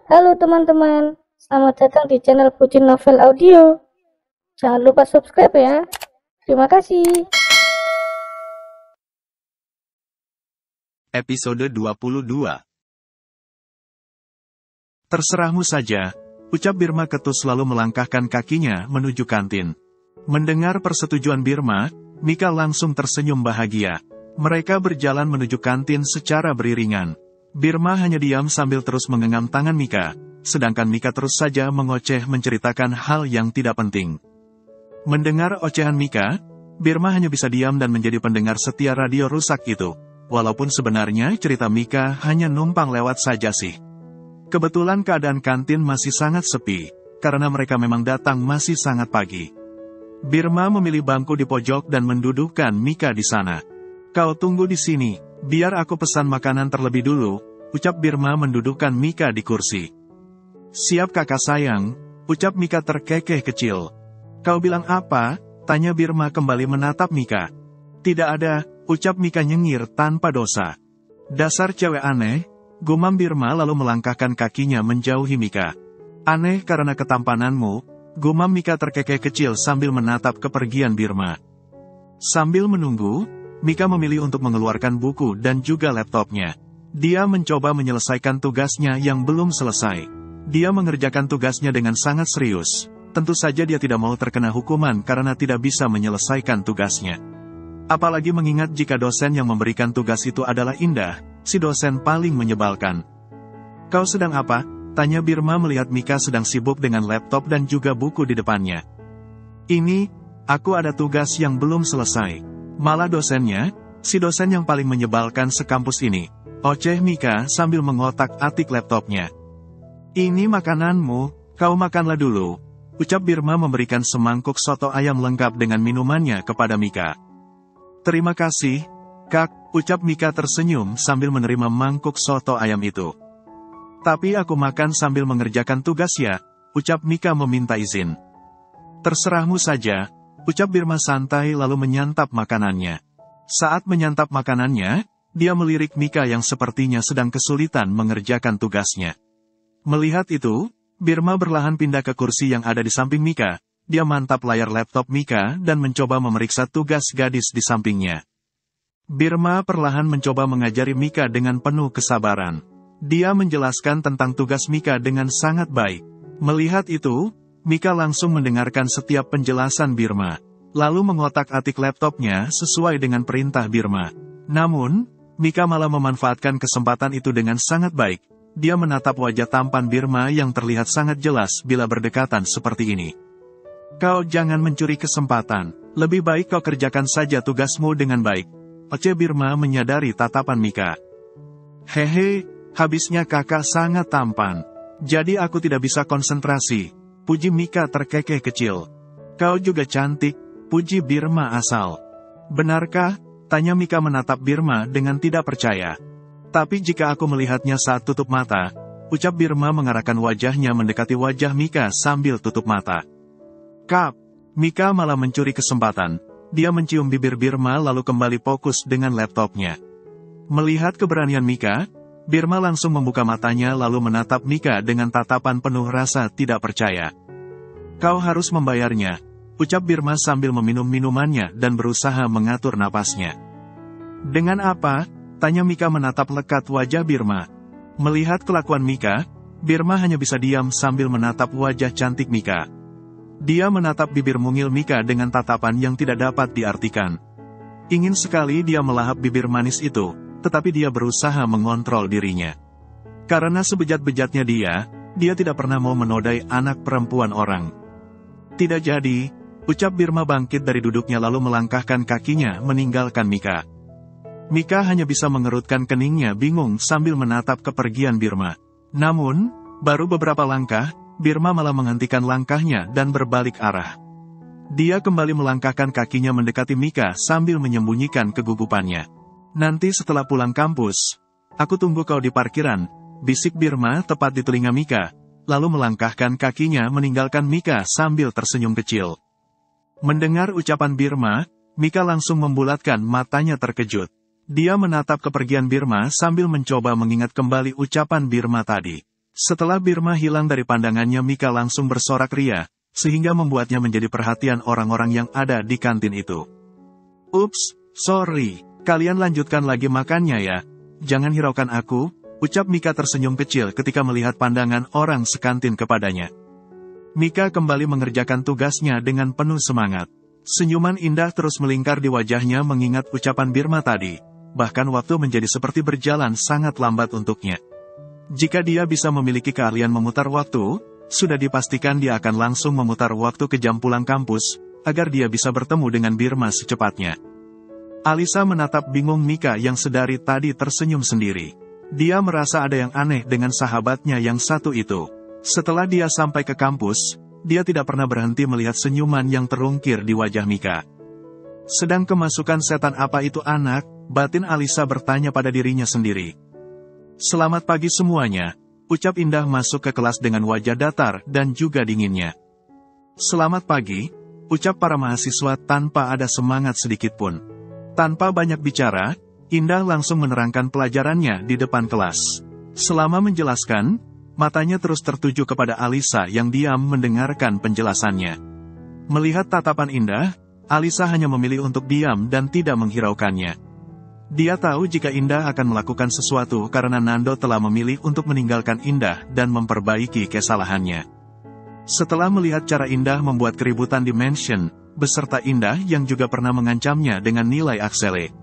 Halo teman-teman, selamat datang di channel Puji Novel Audio. Jangan lupa subscribe ya. Terima kasih. Episode 22. Terserahmu saja, ucap Birma ketus lalu melangkahkan kakinya menuju kantin. Mendengar persetujuan Birma, Mika langsung tersenyum bahagia. Mereka berjalan menuju kantin secara beriringan. Birma hanya diam sambil terus menggenggam tangan Mika, sedangkan Mika terus saja mengoceh menceritakan hal yang tidak penting. Mendengar ocehan Mika, Birma hanya bisa diam dan menjadi pendengar setia radio rusak itu. Walaupun sebenarnya cerita Mika hanya numpang lewat saja sih. Kebetulan keadaan kantin masih sangat sepi, karena mereka memang datang masih sangat pagi. Birma memilih bangku di pojok dan mendudukkan Mika di sana. "Kau tunggu di sini, biar aku pesan makanan terlebih dulu," ucap Birma mendudukkan Mika di kursi. "Siap kakak sayang," ucap Mika terkekeh kecil. "Kau bilang apa?" tanya Birma kembali menatap Mika. "Tidak ada," ucap Mika nyengir tanpa dosa. "Dasar cewek aneh," gumam Birma lalu melangkahkan kakinya menjauhi Mika. "Aneh karena ketampananmu," gumam Mika terkekeh kecil sambil menatap kepergian Birma. Sambil menunggu, Mika memilih untuk mengeluarkan buku dan juga laptopnya. Dia mencoba menyelesaikan tugasnya yang belum selesai. Dia mengerjakan tugasnya dengan sangat serius. Tentu saja dia tidak mau terkena hukuman karena tidak bisa menyelesaikan tugasnya. Apalagi mengingat jika dosen yang memberikan tugas itu adalah Indah, si dosen paling menyebalkan. "Kau sedang apa?" tanya Birma melihat Mika sedang sibuk dengan laptop dan juga buku di depannya. "Ini, aku ada tugas yang belum selesai." Malah dosennya, si dosen yang paling menyebalkan sekampus ini, oceh Mika sambil mengotak-atik laptopnya. "Ini makananmu, kau makanlah dulu," ucap Birma memberikan semangkuk soto ayam lengkap dengan minumannya kepada Mika. "Terima kasih, Kak," ucap Mika tersenyum sambil menerima mangkuk soto ayam itu. "Tapi aku makan sambil mengerjakan tugas ya," ucap Mika meminta izin. "Terserahmu saja," ucap Birma santai lalu menyantap makanannya. Saat menyantap makanannya, dia melirik Mika yang sepertinya sedang kesulitan mengerjakan tugasnya. Melihat itu, Birma berlahan pindah ke kursi yang ada di samping Mika. Dia mantap layar laptop Mika dan mencoba memeriksa tugas gadis di sampingnya. Birma perlahan mencoba mengajari Mika dengan penuh kesabaran. Dia menjelaskan tentang tugas Mika dengan sangat baik. Melihat itu, Mika langsung mendengarkan setiap penjelasan Birma, lalu mengotak-atik laptopnya sesuai dengan perintah Birma. Namun, Mika malah memanfaatkan kesempatan itu dengan sangat baik. Dia menatap wajah tampan Birma yang terlihat sangat jelas bila berdekatan seperti ini. "Kau jangan mencuri kesempatan, lebih baik kau kerjakan saja tugasmu dengan baik," oceh Birma menyadari tatapan Mika. "Hehe, habisnya kakak sangat tampan. Jadi aku tidak bisa konsentrasi," puji Mika terkekeh kecil. "Kau juga cantik," puji Birma asal. "Benarkah?" tanya Mika menatap Birma dengan tidak percaya. "Tapi jika aku melihatnya saat tutup mata," ucap Birma mengarahkan wajahnya mendekati wajah Mika sambil tutup mata. "Kap!" Mika malah mencuri kesempatan. Dia mencium bibir Birma lalu kembali fokus dengan laptopnya. Melihat keberanian Mika, Birma langsung membuka matanya lalu menatap Mika dengan tatapan penuh rasa tidak percaya. "Kau harus membayarnya," ucap Birma sambil meminum minumannya dan berusaha mengatur napasnya. "Dengan apa?" tanya Mika menatap lekat wajah Birma. Melihat kelakuan Mika, Birma hanya bisa diam sambil menatap wajah cantik Mika. Dia menatap bibir mungil Mika dengan tatapan yang tidak dapat diartikan. Ingin sekali dia melahap bibir manis itu, tetapi dia berusaha mengontrol dirinya. Karena sebejat-bejatnya dia tidak pernah mau menodai anak perempuan orang. "Tidak jadi," ucap Birma bangkit dari duduknya lalu melangkahkan kakinya meninggalkan Mika. Mika hanya bisa mengerutkan keningnya bingung sambil menatap kepergian Birma. Namun, baru beberapa langkah, Birma malah menghentikan langkahnya dan berbalik arah. Dia kembali melangkahkan kakinya mendekati Mika sambil menyembunyikan kegugupannya. "Nanti setelah pulang kampus, aku tunggu kau di parkiran," bisik Birma tepat di telinga Mika, lalu melangkahkan kakinya meninggalkan Mika sambil tersenyum kecil. Mendengar ucapan Birma, Mika langsung membulatkan matanya terkejut. Dia menatap kepergian Birma sambil mencoba mengingat kembali ucapan Birma tadi. Setelah Birma hilang dari pandangannya, Mika langsung bersorak ria, sehingga membuatnya menjadi perhatian orang-orang yang ada di kantin itu. Ups, sorry, kalian lanjutkan lagi makannya ya. Jangan hiraukan aku, ucap Mika tersenyum kecil ketika melihat pandangan orang sekantin kepadanya. Mika kembali mengerjakan tugasnya dengan penuh semangat. Senyuman indah terus melingkar di wajahnya mengingat ucapan Birma tadi, bahkan waktu menjadi seperti berjalan sangat lambat untuknya. Jika dia bisa memiliki keahlian memutar waktu, sudah dipastikan dia akan langsung memutar waktu ke jam pulang kampus, agar dia bisa bertemu dengan Birma secepatnya. Alisa menatap bingung Mika yang sedari tadi tersenyum sendiri. Dia merasa ada yang aneh dengan sahabatnya yang satu itu. Setelah dia sampai ke kampus, dia tidak pernah berhenti melihat senyuman yang terungkir di wajah Mika. Sedang kemasukan setan apa itu anak? Batin Alisa bertanya pada dirinya sendiri. Selamat pagi semuanya, ucap Indah masuk ke kelas dengan wajah datar dan juga dinginnya. Selamat pagi, ucap para mahasiswa tanpa ada semangat sedikit pun. Tanpa banyak bicara, Indah langsung menerangkan pelajarannya di depan kelas. Selama menjelaskan, matanya terus tertuju kepada Alisa yang diam mendengarkan penjelasannya. Melihat tatapan Indah, Alisa hanya memilih untuk diam dan tidak menghiraukannya. Dia tahu jika Indah akan melakukan sesuatu karena Nando telah memilih untuk meninggalkan Indah dan memperbaiki kesalahannya. Setelah melihat cara Indah membuat keributan di mansion, beserta Indah yang juga pernah mengancamnya dengan nilai aksele,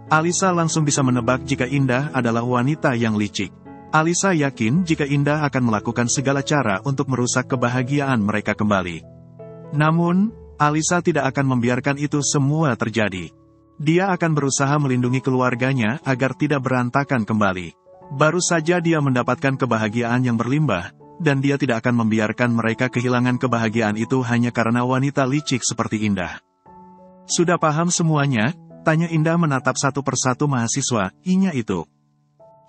Alisa langsung bisa menebak jika Indah adalah wanita yang licik. Alisa yakin jika Indah akan melakukan segala cara untuk merusak kebahagiaan mereka kembali. Namun, Alisa tidak akan membiarkan itu semua terjadi. Dia akan berusaha melindungi keluarganya agar tidak berantakan kembali. Baru saja dia mendapatkan kebahagiaan yang berlimpah, dan dia tidak akan membiarkan mereka kehilangan kebahagiaan itu hanya karena wanita licik seperti Indah. Sudah paham semuanya? Tanya Indah menatap satu persatu mahasiswa, inya itu.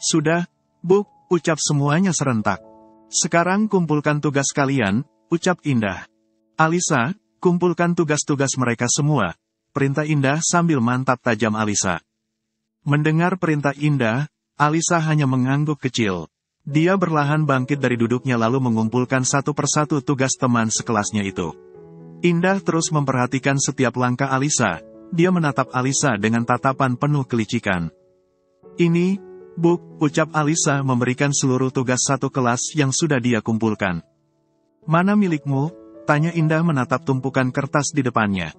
Sudah, Bu, ucap semuanya serentak. Sekarang kumpulkan tugas kalian, ucap Indah. Alisa, kumpulkan tugas-tugas mereka semua. Perintah Indah sambil mantap tajam Alisa. Mendengar perintah Indah, Alisa hanya mengangguk kecil. Dia berlahan bangkit dari duduknya lalu mengumpulkan satu persatu tugas teman sekelasnya itu. Indah terus memperhatikan setiap langkah Alisa. Dia menatap Alisa dengan tatapan penuh kelicikan. Ini, Bu, ucap Alisa memberikan seluruh tugas satu kelas yang sudah dia kumpulkan. Mana milikmu? Tanya Indah menatap tumpukan kertas di depannya.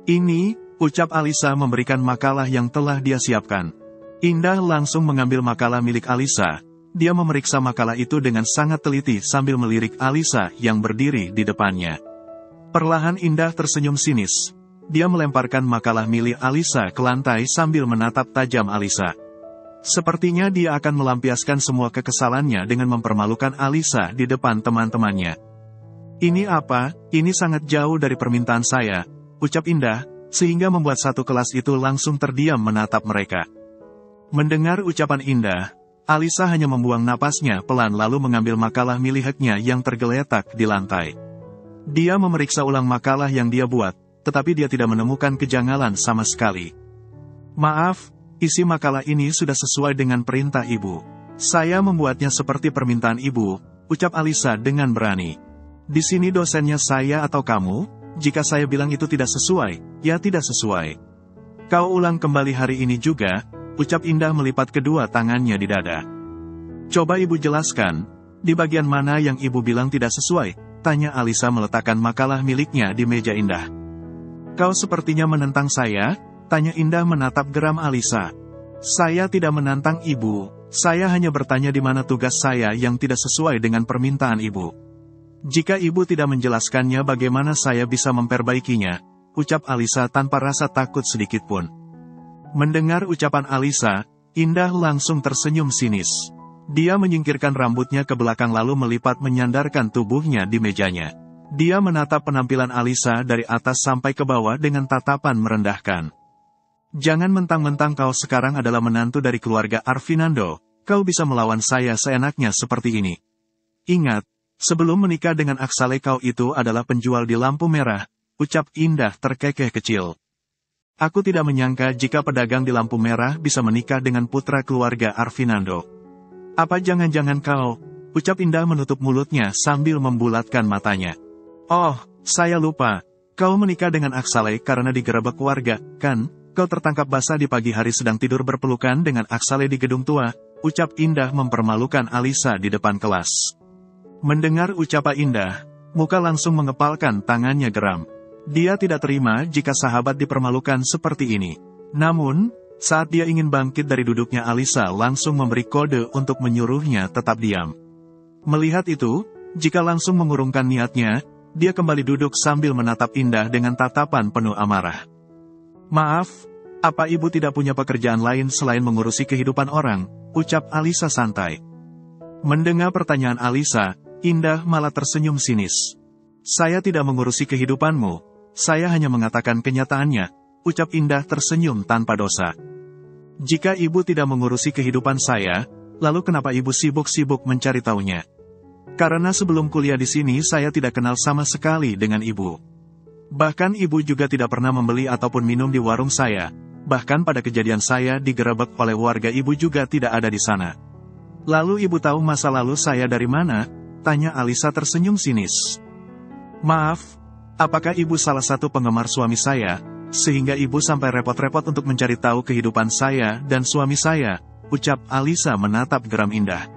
Ini, ucap Alisa memberikan makalah yang telah dia siapkan. Indah langsung mengambil makalah milik Alisa. Dia memeriksa makalah itu dengan sangat teliti sambil melirik Alisa yang berdiri di depannya. Perlahan Indah tersenyum sinis. Dia melemparkan makalah milik Alisa ke lantai sambil menatap tajam Alisa. Sepertinya dia akan melampiaskan semua kekesalannya dengan mempermalukan Alisa di depan teman-temannya. Ini apa? Ini sangat jauh dari permintaan saya, ucap Indah, sehingga membuat satu kelas itu langsung terdiam menatap mereka. Mendengar ucapan Indah, Alisa hanya membuang napasnya pelan lalu mengambil makalah miliknya yang tergeletak di lantai. Dia memeriksa ulang makalah yang dia buat, tetapi dia tidak menemukan kejanggalan sama sekali. Maaf, isi makalah ini sudah sesuai dengan perintah ibu. Saya membuatnya seperti permintaan ibu, ucap Alisa dengan berani. Di sini dosennya saya atau kamu? Jika saya bilang itu tidak sesuai, ya tidak sesuai. Kau ulang kembali hari ini juga, ucap Indah melipat kedua tangannya di dada. Coba ibu jelaskan, di bagian mana yang ibu bilang tidak sesuai? Tanya Alisa meletakkan makalah miliknya di meja Indah. Kau sepertinya menentang saya? Tanya Indah menatap geram Alisa. Saya tidak menantang ibu, saya hanya bertanya di mana tugas saya yang tidak sesuai dengan permintaan ibu. Jika ibu tidak menjelaskannya bagaimana saya bisa memperbaikinya, ucap Alisa tanpa rasa takut sedikit pun. Mendengar ucapan Alisa, Indah langsung tersenyum sinis. Dia menyingkirkan rambutnya ke belakang lalu melipat menyandarkan tubuhnya di mejanya. Dia menatap penampilan Alisa dari atas sampai ke bawah dengan tatapan merendahkan. Jangan mentang-mentang kau sekarang adalah menantu dari keluarga Arvinando, kau bisa melawan saya seenaknya seperti ini. Ingat, sebelum menikah dengan Aksale kau itu adalah penjual di lampu merah, ucap Indah terkekeh kecil. Aku tidak menyangka jika pedagang di lampu merah bisa menikah dengan putra keluarga Arvinando. Apa jangan-jangan kau, Ucap Indah menutup mulutnya sambil membulatkan matanya. Oh, saya lupa. Kau menikah dengan Aksale karena digerebek warga, kan? Kau tertangkap basah di pagi hari sedang tidur berpelukan dengan Aksale di gedung tua. Ucap Indah mempermalukan Alisa di depan kelas. Mendengar ucapan Indah, muka langsung mengepalkan tangannya geram. Dia tidak terima jika sahabat dipermalukan seperti ini. Namun, saat dia ingin bangkit dari duduknya, Alisa langsung memberi kode untuk menyuruhnya tetap diam. Melihat itu, jika langsung mengurungkan niatnya, dia kembali duduk sambil menatap Indah dengan tatapan penuh amarah. Maaf, apa ibu tidak punya pekerjaan lain selain mengurusi kehidupan orang? Ucap Alisa santai. Mendengar pertanyaan Alisa, Indah malah tersenyum sinis. Saya tidak mengurusi kehidupanmu, saya hanya mengatakan kenyataannya. Ucap Indah tersenyum tanpa dosa. Jika ibu tidak mengurusi kehidupan saya, lalu kenapa ibu sibuk-sibuk mencari tahunya? Karena sebelum kuliah di sini saya tidak kenal sama sekali dengan ibu. Bahkan ibu juga tidak pernah membeli ataupun minum di warung saya. Bahkan pada kejadian saya digerebek oleh warga, ibu juga tidak ada di sana. Lalu ibu tahu masa lalu saya dari mana? Tanya Alisa tersenyum sinis. Maaf, apakah ibu salah satu penggemar suami saya, sehingga ibu sampai repot-repot untuk mencari tahu kehidupan saya dan suami saya? Ucap Alisa menatap geram Indah.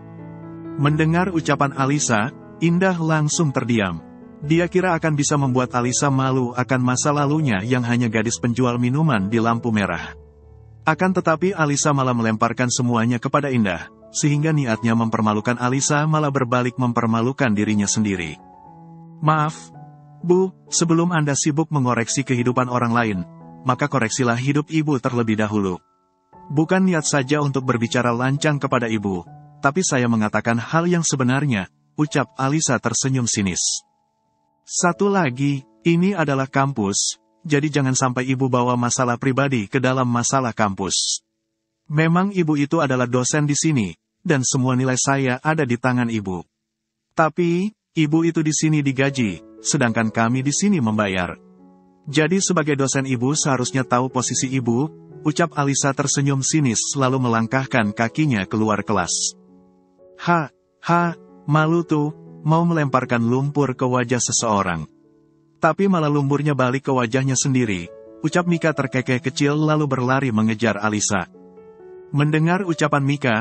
Mendengar ucapan Alisa, Indah langsung terdiam. Dia kira akan bisa membuat Alisa malu akan masa lalunya yang hanya gadis penjual minuman di lampu merah. Akan tetapi Alisa malah melemparkan semuanya kepada Indah, sehingga niatnya mempermalukan Alisa malah berbalik mempermalukan dirinya sendiri. Maaf, Bu, sebelum Anda sibuk mengoreksi kehidupan orang lain, maka koreksilah hidup ibu terlebih dahulu. Bukan niat saja untuk berbicara lancang kepada ibu, tapi saya mengatakan hal yang sebenarnya, ucap Alisa tersenyum sinis. Satu lagi, ini adalah kampus, jadi jangan sampai ibu bawa masalah pribadi ke dalam masalah kampus. Memang ibu itu adalah dosen di sini, dan semua nilai saya ada di tangan ibu. Tapi, ibu itu di sini digaji, sedangkan kami di sini membayar. Jadi sebagai dosen ibu seharusnya tahu posisi ibu, ucap Alisa tersenyum sinis lalu melangkahkan kakinya keluar kelas. Malu tuh, mau melemparkan lumpur ke wajah seseorang. Tapi malah lumpurnya balik ke wajahnya sendiri, ucap Mika terkekeh kecil lalu berlari mengejar Alisa. Mendengar ucapan Mika,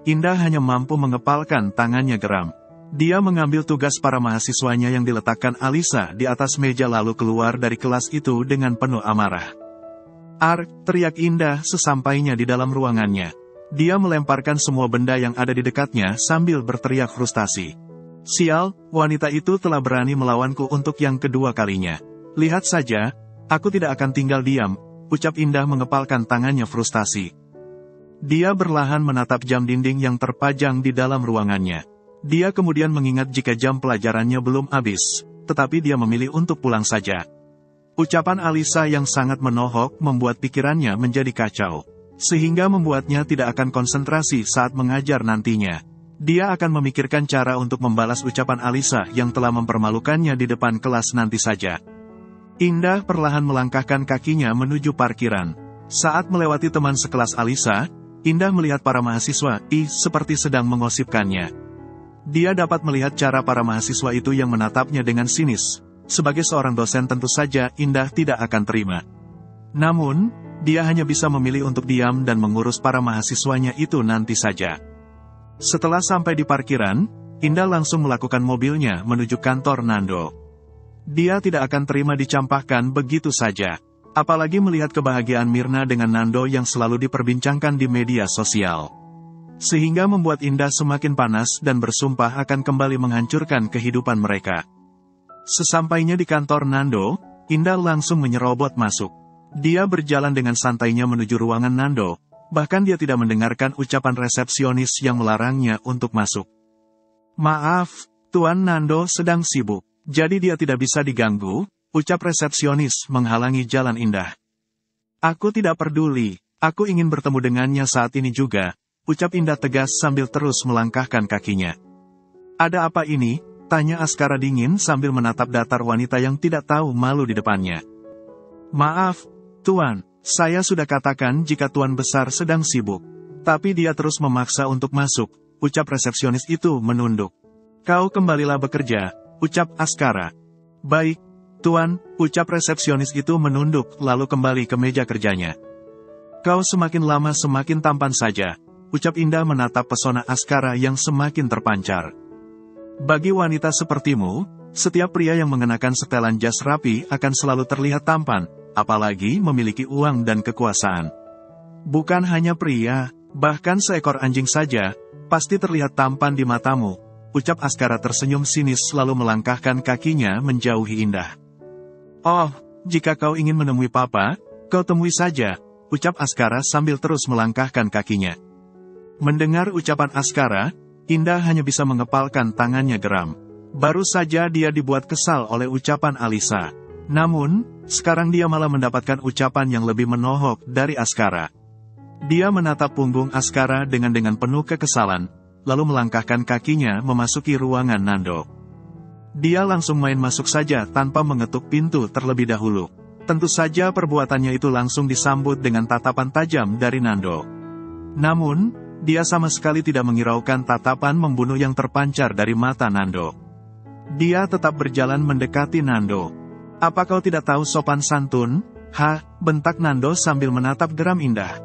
Indah hanya mampu mengepalkan tangannya geram. Dia mengambil tugas para mahasiswanya yang diletakkan Alisa di atas meja lalu keluar dari kelas itu dengan penuh amarah. Teriak Indah sesampainya di dalam ruangannya. Dia melemparkan semua benda yang ada di dekatnya sambil berteriak frustasi. Sial, wanita itu telah berani melawanku untuk yang kedua kalinya. Lihat saja, aku tidak akan tinggal diam, ucap Indah mengepalkan tangannya frustasi. Dia perlahan menatap jam dinding yang terpajang di dalam ruangannya. Dia kemudian mengingat jika jam pelajarannya belum habis, tetapi dia memilih untuk pulang saja. Ucapan Alisa yang sangat menohok membuat pikirannya menjadi kacau, sehingga membuatnya tidak akan konsentrasi saat mengajar nantinya. Dia akan memikirkan cara untuk membalas ucapan Alisa yang telah mempermalukannya di depan kelas nanti saja. Indah perlahan melangkahkan kakinya menuju parkiran. Saat melewati teman sekelas Alisa, Indah melihat para mahasiswa, seperti sedang menggosipkannya. Dia dapat melihat cara para mahasiswa itu yang menatapnya dengan sinis. Sebagai seorang dosen tentu saja Indah tidak akan terima. Namun, dia hanya bisa memilih untuk diam dan mengurus para mahasiswanya itu nanti saja. Setelah sampai di parkiran, Indah langsung melakukan mobilnya menuju kantor Nando. Dia tidak akan terima dicampakkan begitu saja. Apalagi melihat kebahagiaan Mirna dengan Nando yang selalu diperbincangkan di media sosial. Sehingga membuat Indah semakin panas dan bersumpah akan kembali menghancurkan kehidupan mereka. Sesampainya di kantor Nando, Indah langsung menyerobot masuk. Dia berjalan dengan santainya menuju ruangan Nando, bahkan dia tidak mendengarkan ucapan resepsionis yang melarangnya untuk masuk. Maaf, Tuan Nando sedang sibuk, jadi dia tidak bisa diganggu, ucap resepsionis menghalangi jalan Indah. Aku tidak peduli, aku ingin bertemu dengannya saat ini juga, ucap Indah tegas sambil terus melangkahkan kakinya. Ada apa ini? Tanya Askara dingin sambil menatap datar wanita yang tidak tahu malu di depannya. Maaf, Tuan, saya sudah katakan jika Tuan besar sedang sibuk. Tapi dia terus memaksa untuk masuk, ucap resepsionis itu menunduk. Kau kembalilah bekerja, ucap Askara. Baik, Tuan, ucap resepsionis itu menunduk lalu kembali ke meja kerjanya. Kau semakin lama semakin tampan saja, ucap Indah menatap pesona Askara yang semakin terpancar. Bagi wanita sepertimu, setiap pria yang mengenakan setelan jas rapi akan selalu terlihat tampan, apalagi memiliki uang dan kekuasaan. Bukan hanya pria, bahkan seekor anjing saja, pasti terlihat tampan di matamu, ucap Askara tersenyum sinis lalu melangkahkan kakinya menjauhi Indah. Oh, jika kau ingin menemui Papa, kau temui saja, ucap Askara sambil terus melangkahkan kakinya. Mendengar ucapan Askara, Indah hanya bisa mengepalkan tangannya geram. Baru saja dia dibuat kesal oleh ucapan Alisa. Namun, sekarang dia malah mendapatkan ucapan yang lebih menohok dari Askara. Dia menatap punggung Askara dengan penuh kekesalan, lalu melangkahkan kakinya memasuki ruangan Nando. Dia langsung main masuk saja tanpa mengetuk pintu terlebih dahulu. Tentu saja perbuatannya itu langsung disambut dengan tatapan tajam dari Nando. Namun, dia sama sekali tidak menghiraukan tatapan membunuh yang terpancar dari mata Nando. Dia tetap berjalan mendekati Nando. Apa kau tidak tahu sopan santun? Hah, bentak Nando sambil menatap geram Indah.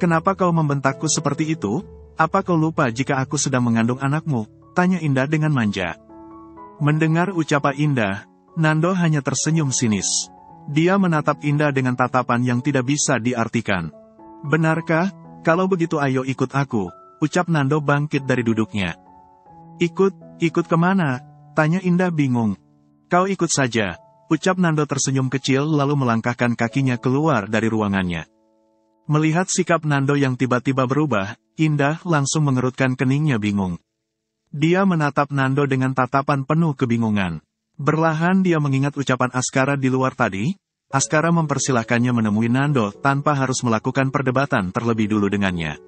Kenapa kau membentakku seperti itu? Apa kau lupa jika aku sedang mengandung anakmu? Tanya Indah dengan manja. Mendengar ucapan Indah, Nando hanya tersenyum sinis. Dia menatap Indah dengan tatapan yang tidak bisa diartikan. Benarkah? Kalau begitu ayo ikut aku, ucap Nando bangkit dari duduknya. Ikut kemana? Tanya Indah bingung. Kau ikut saja, ucap Nando tersenyum kecil lalu melangkahkan kakinya keluar dari ruangannya. Melihat sikap Nando yang tiba-tiba berubah, Indah langsung mengerutkan keningnya bingung. Dia menatap Nando dengan tatapan penuh kebingungan. Berlahan dia mengingat ucapan Askara di luar tadi. Askara mempersilahkannya menemui Nando tanpa harus melakukan perdebatan terlebih dulu dengannya.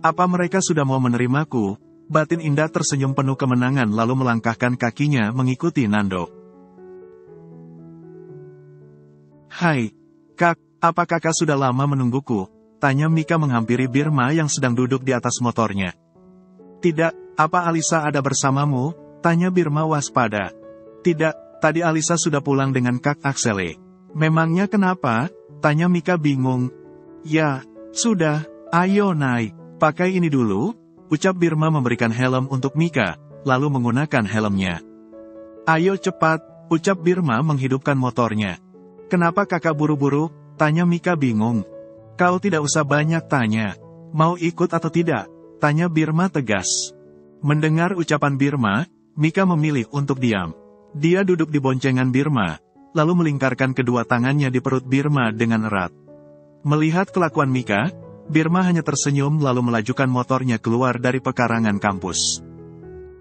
Apa mereka sudah mau menerimaku? Batin Indah tersenyum penuh kemenangan lalu melangkahkan kakinya mengikuti Nando. Hai, Kak, apa kakak sudah lama menungguku? Tanya Mika menghampiri Birma yang sedang duduk di atas motornya. Tidak, apa Alisa ada bersamamu? Tanya Birma waspada. Tidak, tadi Alisa sudah pulang dengan Kak Axele. Memangnya kenapa? Tanya Mika bingung. Ya, sudah, ayo naik, pakai ini dulu, ucap Birma memberikan helm untuk Mika, lalu menggunakan helmnya. Ayo cepat, ucap Birma menghidupkan motornya. Kenapa kakak buru-buru? Tanya Mika bingung. Kau tidak usah banyak tanya. Mau ikut atau tidak? Tanya Birma tegas. Mendengar ucapan Birma, Mika memilih untuk diam. Dia duduk di boncengan Birma, lalu melingkarkan kedua tangannya di perut Birma dengan erat. Melihat kelakuan Mika, Birma hanya tersenyum lalu melajukan motornya keluar dari pekarangan kampus.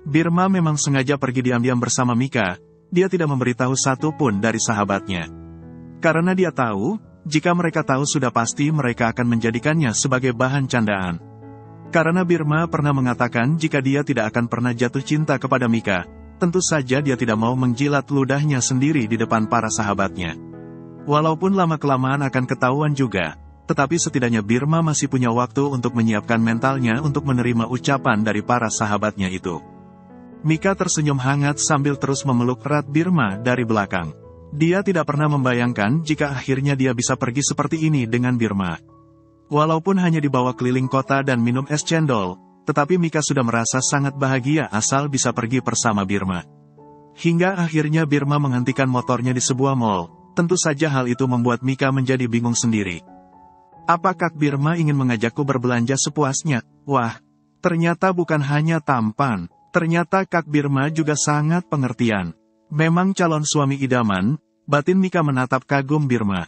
Birma memang sengaja pergi diam-diam bersama Mika, dia tidak memberitahu satu pun dari sahabatnya. Karena dia tahu, jika mereka tahu sudah pasti mereka akan menjadikannya sebagai bahan candaan. Karena Birma pernah mengatakan jika dia tidak akan pernah jatuh cinta kepada Mika, tentu saja dia tidak mau menjilat ludahnya sendiri di depan para sahabatnya. Walaupun lama-kelamaan akan ketahuan juga, tetapi setidaknya Birma masih punya waktu untuk menyiapkan mentalnya untuk menerima ucapan dari para sahabatnya itu. Mika tersenyum hangat sambil terus memeluk erat Birma dari belakang. Dia tidak pernah membayangkan jika akhirnya dia bisa pergi seperti ini dengan Birma. Walaupun hanya dibawa keliling kota dan minum es cendol, tetapi Mika sudah merasa sangat bahagia asal bisa pergi bersama Birma. Hingga akhirnya Birma menghentikan motornya di sebuah mall, tentu saja hal itu membuat Mika menjadi bingung sendiri. Apa Kak Birma ingin mengajakku berbelanja sepuasnya? Wah, ternyata bukan hanya tampan, ternyata Kak Birma juga sangat pengertian. Memang calon suami idaman, batin Mika menatap kagum Birma.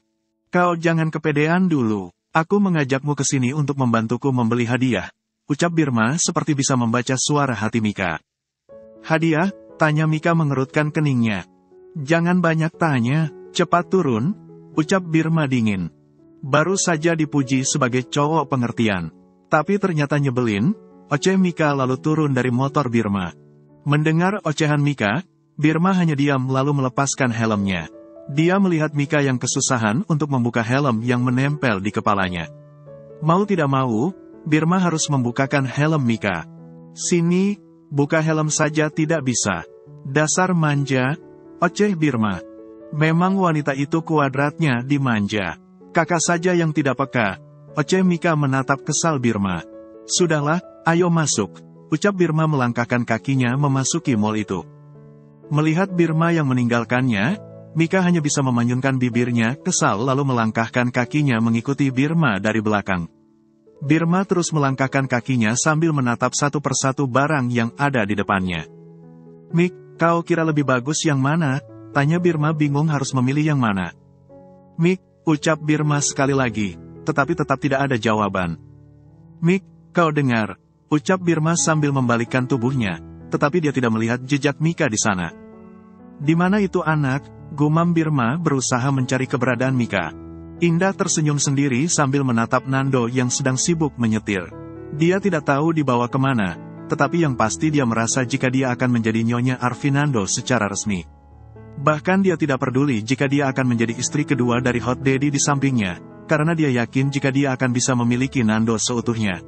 Kau jangan kepedean dulu, aku mengajakmu ke sini untuk membantuku membeli hadiah, ucap Birma seperti bisa membaca suara hati Mika. Hadiah? Tanya Mika mengerutkan keningnya. Jangan banyak tanya, cepat turun, ucap Birma dingin. Baru saja dipuji sebagai cowok pengertian, tapi ternyata nyebelin, oceh Mika lalu turun dari motor Birma. Mendengar ocehan Mika, Birma hanya diam lalu melepaskan helmnya. Dia melihat Mika yang kesusahan untuk membuka helm yang menempel di kepalanya. Mau tidak mau, Birma harus membukakan helm Mika. Sini, Buka helm saja tidak bisa. Dasar manja, oceh Birma. Memang wanita itu kuadratnya dimanja. Kakak saja yang tidak peka. Oceh Mika menatap kesal Birma. Sudahlah, ayo masuk. Ucap Birma melangkahkan kakinya memasuki mall itu. Melihat Birma yang meninggalkannya, Mika hanya bisa memanyunkan bibirnya kesal lalu melangkahkan kakinya mengikuti Birma dari belakang. Birma terus melangkahkan kakinya sambil menatap satu persatu barang yang ada di depannya. Mik, kau kira lebih bagus yang mana? Tanya Birma bingung harus memilih yang mana. Mik, ucap Birma sekali lagi, tetapi tetap tidak ada jawaban. Mik, kau dengar, ucap Birma sambil membalikkan tubuhnya, tetapi dia tidak melihat jejak Mika di sana. Di mana itu anak? Gumam Birma berusaha mencari keberadaan Mika. Indah tersenyum sendiri sambil menatap Nando yang sedang sibuk menyetir. Dia tidak tahu dibawa kemana, tetapi yang pasti dia merasa jika dia akan menjadi Nyonya Arvinando secara resmi. Bahkan dia tidak peduli jika dia akan menjadi istri kedua dari Hot Daddy di sampingnya, karena dia yakin jika dia akan bisa memiliki Nando seutuhnya.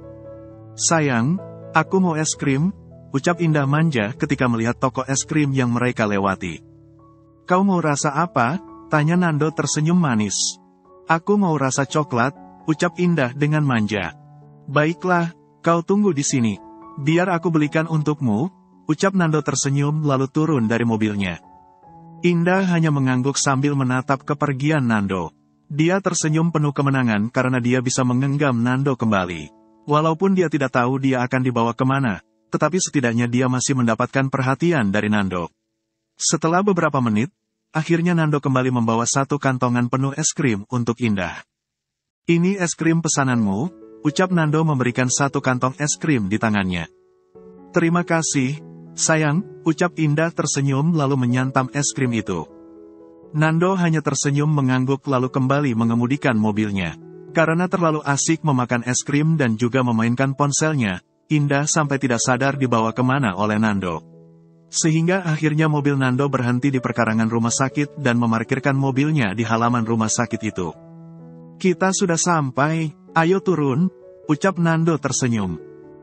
Sayang, aku mau es krim, ucap Indah manja ketika melihat toko es krim yang mereka lewati. Kau mau rasa apa? Tanya Nando tersenyum manis. Aku mau rasa coklat, ucap Indah dengan manja. Baiklah, kau tunggu di sini. Biar aku belikan untukmu, ucap Nando tersenyum lalu turun dari mobilnya. Indah hanya mengangguk sambil menatap kepergian Nando. Dia tersenyum penuh kemenangan karena dia bisa menggenggam Nando kembali. Walaupun dia tidak tahu dia akan dibawa kemana, tetapi setidaknya dia masih mendapatkan perhatian dari Nando. Setelah beberapa menit, akhirnya Nando kembali membawa satu kantongan penuh es krim untuk Indah. Ini es krim pesananmu, ucap Nando memberikan satu kantong es krim di tangannya. Terima kasih, sayang, ucap Indah tersenyum lalu menyantap es krim itu. Nando hanya tersenyum mengangguk lalu kembali mengemudikan mobilnya. Karena terlalu asik memakan es krim dan juga memainkan ponselnya, Indah sampai tidak sadar dibawa kemana oleh Nando. Sehingga akhirnya mobil Nando berhenti di perkarangan rumah sakit dan memarkirkan mobilnya di halaman rumah sakit itu. Kita sudah sampai, ayo turun, ucap Nando tersenyum.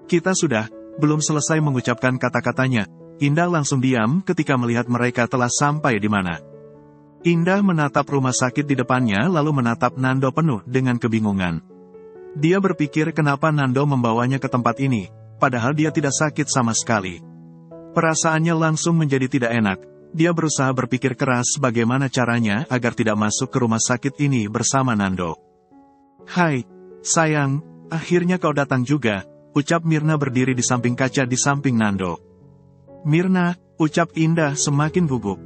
Kita sudah, belum selesai mengucapkan kata-katanya, Indah langsung diam ketika melihat mereka telah sampai di mana. Indah menatap rumah sakit di depannya lalu menatap Nando penuh dengan kebingungan. Dia berpikir kenapa Nando membawanya ke tempat ini, padahal dia tidak sakit sama sekali. Perasaannya langsung menjadi tidak enak. Dia berusaha berpikir keras bagaimana caranya agar tidak masuk ke rumah sakit ini bersama Nando. Hai, sayang, akhirnya kau datang juga, ucap Mirna berdiri di samping kaca di samping Nando. Mirna, ucap Indah semakin gugup.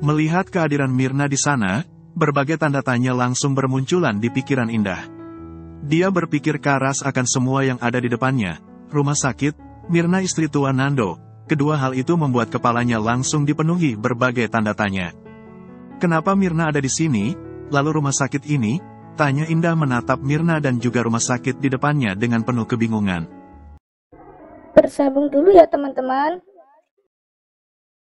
Melihat kehadiran Mirna di sana, berbagai tanda tanya langsung bermunculan di pikiran Indah. Dia berpikir keras akan semua yang ada di depannya. Rumah sakit, Mirna istri tua Nando. Kedua hal itu membuat kepalanya langsung dipenuhi berbagai tanda tanya. Kenapa Mirna ada di sini? Lalu rumah sakit ini? Tanya Indah menatap Mirna dan juga rumah sakit di depannya dengan penuh kebingungan. Bersambung dulu ya teman-teman.